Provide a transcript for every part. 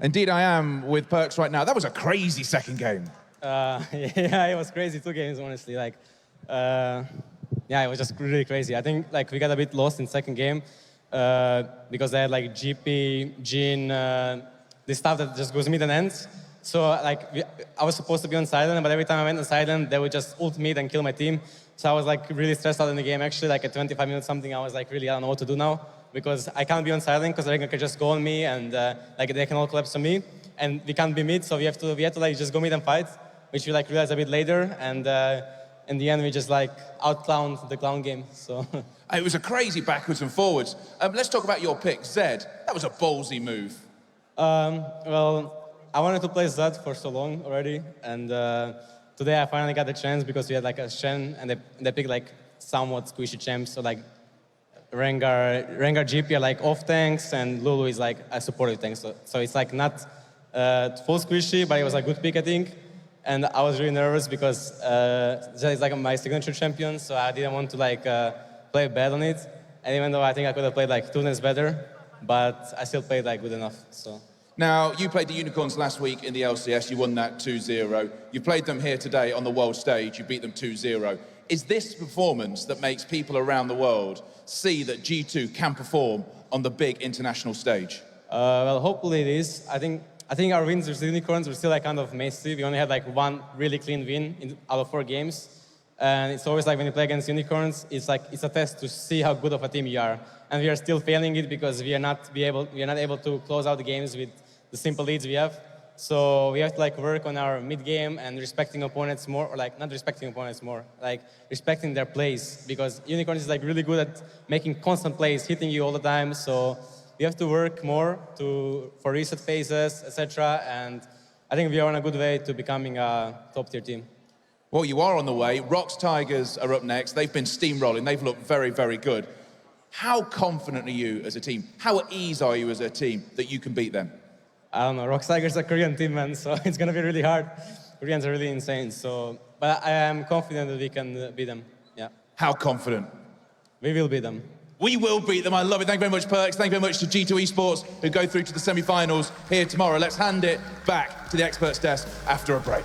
Indeed, I am with PERKZ right now. That was a crazy second game. Yeah, it was crazy. 2 games, honestly. Like, yeah, it was just really crazy. I think like we got a bit lost in second game because they had like GP, Jin, this stuff that just goes mid and ends. So like I was supposed to be on silent, but every time I went on silent, they would just ult mid and kill my team. So I was like really stressed out in the game. Actually, like at 25 minutes something, I was like really I don't know what to do now because I can't be on silent because they can just go on me and like they can all collapse on me, and we can't be mid, so we have to like just go mid and fight, which we like realized a bit later, and in the end we just like outclowned the clown game. So it was a crazy backwards and forwards. Let's talk about your pick, Zed. That was a ballsy move. Well, I wanted to play Zed for so long already, and today I finally got the chance because we had like a Shen, and they picked like somewhat squishy champs, so like Rengar GP are like off tanks, and Lulu is like a supportive tank, so it's like not full squishy, but it was a good pick, I think. And I was really nervous because Zed is like my signature champion, so I didn't want to like play bad on it. And even though I think I could have played like 2 lanes better, but I still played like good enough. So. Now, you played the Unicorns last week in the LCS. You won that 2-0. You played them here today on the world stage. You beat them 2-0. Is this performance that makes people around the world see that G2 can perform on the big international stage? Well, hopefully it is. I think our wins with the Unicorns were still like kind of messy. We only had like 1 really clean win out of 4 games. And it's always like when you play against Unicorns, it's a test to see how good of a team you are. And we are still failing it because we are not able to close out the games with the simple leads we have. So we have to like work on our mid game and respecting opponents more, or like not respecting opponents more, like respecting their plays, because Unicorns is like really good at making constant plays, hitting you all the time. So we have to work more for reset phases, etc. And I think we are on a good way to becoming a top-tier team. Well, you are on the way. Rox Tigers are up next. They've been steamrolling. They've looked very, very good. How confident are you as a team? How at ease are you as a team that you can beat them? I don't know. Rox Tigers are a Korean team, man, so it's going to be really hard. Koreans are really insane. So, but I am confident that we can beat them. Yeah. How confident? We will beat them. We will beat them. I love it. Thank you very much, PERKZ. Thank you very much to G2 Esports, who go through to the semi-finals here tomorrow. Let's hand it back to the experts desk after a break.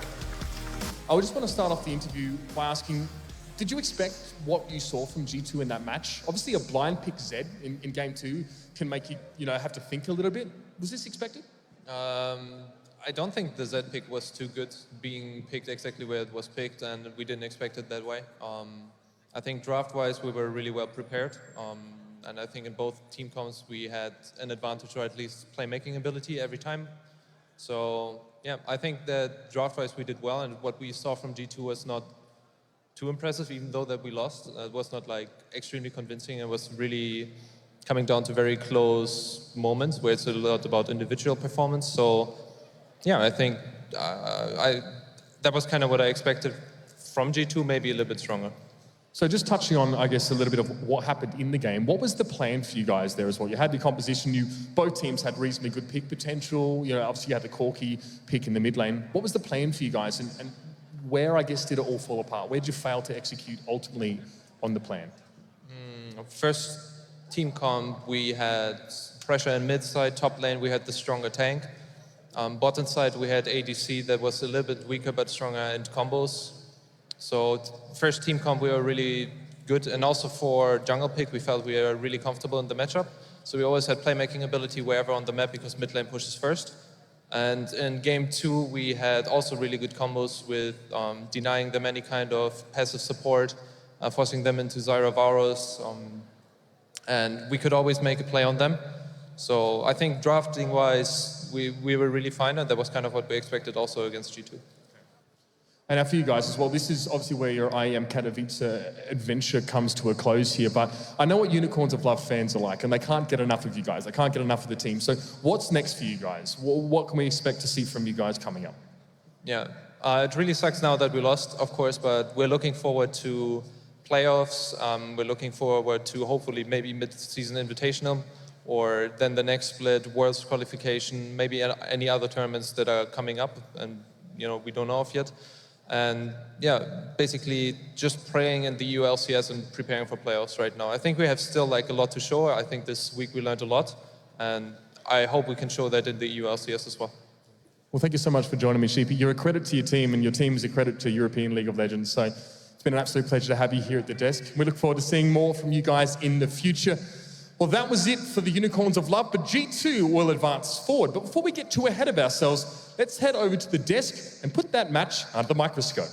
I just want to start off the interview by asking, did you expect what you saw from G2 in that match? Obviously, a blind pick Zed in game 2 can make you have to think a little bit. Was this expected? I don't think the Zed pick was too good, being picked exactly where it was picked, and we didn't expect it that way. I think draft-wise, we were really well prepared. And I think in both team comps, we had an advantage, or at least playmaking ability every time. So, yeah, I think that draft-wise we did well, and what we saw from G2 was not too impressive, even though that we lost. It was not like extremely convincing. It was really coming down to very close moments where it's a lot about individual performance. So, yeah, I think that was kind of what I expected from G2, maybe a little bit stronger. So just touching on, I guess, a little bit of what happened in the game, what was the plan for you guys there as well? You had the composition, both teams had reasonably good pick potential, obviously you had the Corki pick in the mid lane. What was the plan for you guys, and where, I guess, did it all fall apart? Where did you fail to execute ultimately on the plan? First team comp, we had pressure in mid side, top lane we had the stronger tank. Bottom side we had ADC that was a little bit weaker but stronger in combos. So first team comp we were really good, and also for jungle pick we felt we were really comfortable in the matchup. So we always had playmaking ability wherever on the map because mid lane pushes first. And in game 2 we had also really good combos with denying them any kind of passive support, forcing them into Zyra Varus, and we could always make a play on them. So I think drafting wise we were really fine, and that was kind of what we expected also against G2. And now for you guys as well, this is obviously where your IEM Katowice adventure comes to a close here, but I know what Unicorns of Love fans are like, and they can't get enough of you guys. They can't get enough of the team. So what's next for you guys? What can we expect to see from you guys coming up? Yeah, it really sucks now that we lost, of course, but we're looking forward to playoffs. We're looking forward to hopefully maybe mid-season invitational, or then the next split, Worlds qualification, maybe any other tournaments that are coming up, and we don't know of yet. And yeah, basically just praying in the ULCS and preparing for playoffs right now. I think we have still like a lot to show. I think this week we learned a lot, and I hope we can show that in the ULCS as well. Well, thank you so much for joining me, Sheepy. You're a credit to your team, and your team is a credit to European League of Legends. So it's been an absolute pleasure to have you here at the desk. We look forward to seeing more from you guys in the future. Well, that was it for the Unicorns of Love, but G2 will advance forward. But before we get too ahead of ourselves, let's head over to the desk and put that match under the microscope.